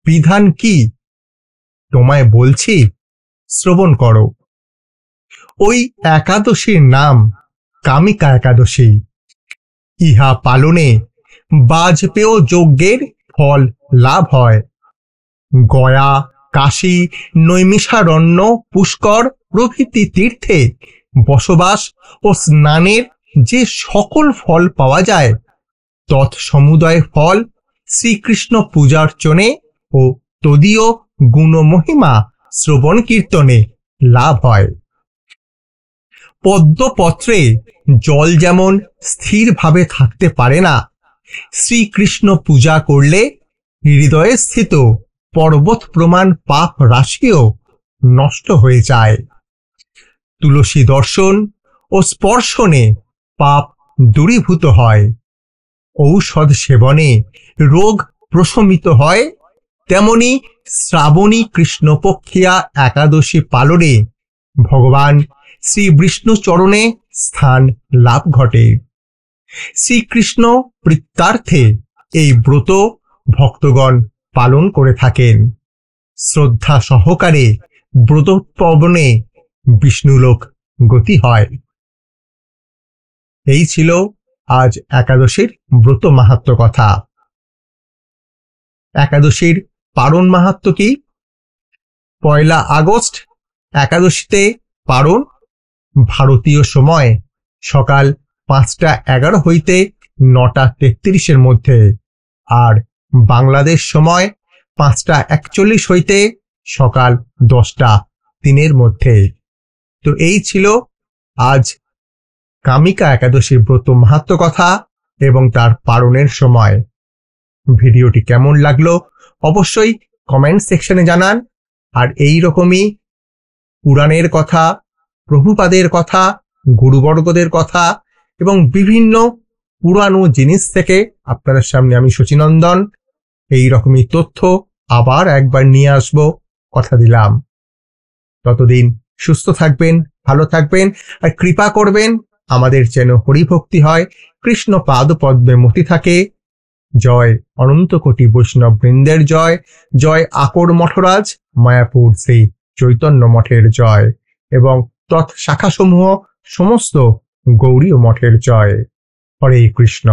বিধান কি তোমায় বলছি, শ্রবণ করো। ওই একাদশীর নাম কামিকা একাদশী। ইহা পালনে বাজপেয় যজ্ঞের ফল লাভ হয়। গয়া, কাশী, নৈমিষারণ্য, পুষ্কর প্রভৃতি তীর্থে বসবাস ও স্নানের যে সকল ফল পাওয়া যায়, তৎসমুদয় ফল শ্রীকৃষ্ণ পূজার্চনে ও তদীয় গুণমহিমা শ্রবণ কীর্তনে লাভ হয়। পদ্মপত্রে জল যেমন স্থিরভাবে থাকতে পারে না, শ্রীকৃষ্ণ পূজা করলে হৃদয়ে স্থিত পর্বত প্রমাণ পাপ রাশিও নষ্ট হয়ে যায়। তুলসী দর্শন ও স্পর্শনে পাপ দূরীভূত হয়। ঔষধ সেবনে রোগ প্রশমিত হয়। তেমনি শ্রাবণী কৃষ্ণপক্ষিয়া একাদশী পালনে ভগবান শ্রী বিষ্ণু চরণে স্থান লাভ ঘটে। শ্রীকৃষ্ণ প্রীত্যার্থে এই ব্রত ভক্তগণ পালন করে থাকেন। শ্রদ্ধা সহকারে ব্রত পাবনে বিষ্ণুলোক গতি হয়। এই ছিল আজ একাদশীর ব্রত মাহাত্ম্য কথা। একাদশীর পারণ মাহাত্ম্য কি? 1 আগস্ট একাদশীতে পারণ ভারতীয় সময় সকাল 5:11 হইতে 9:33 মধ্যে, আর বাংলাদেশ সময় 5:41 হইতে সকাল 10:03 মধ্যে। তো এই ছিল আজ কামিকা একাদশীর ব্রত মাহাত্ম্য কথা এবং তার পারণের সময়। ভিডিওটি কেমন লাগলো অবশ্যই কমেন্ট সেকশনে জানান। আর এই রকমই পুরাণের কথা, প্রভুপাদের কথা, গুরুবর্গদের কথা এবং বিভিন্ন পুরানো জিনিস থেকে আপনাদের সামনে আমি শচীনন্দন এই রকমই তথ্য আবার একবার নিয়ে আসব, কথা দিলাম। ততদিন সুস্থ থাকবেন, ভালো থাকবেন, আর কৃপা করবেন আমাদের যেন হরিভক্তি হয়, কৃষ্ণ পাদ পদ্মে মতি থাকে। জয় অনন্ত কোটি বৈষ্ণব বৃন্দের জয়, জয় আকর মঠরাজ মায়াপুর শ্রী চৈতন্য মঠের জয় এবং তৎ শাখাসমূহ সমস্ত গৌরীয় মঠের জয়। হরে কৃষ্ণ।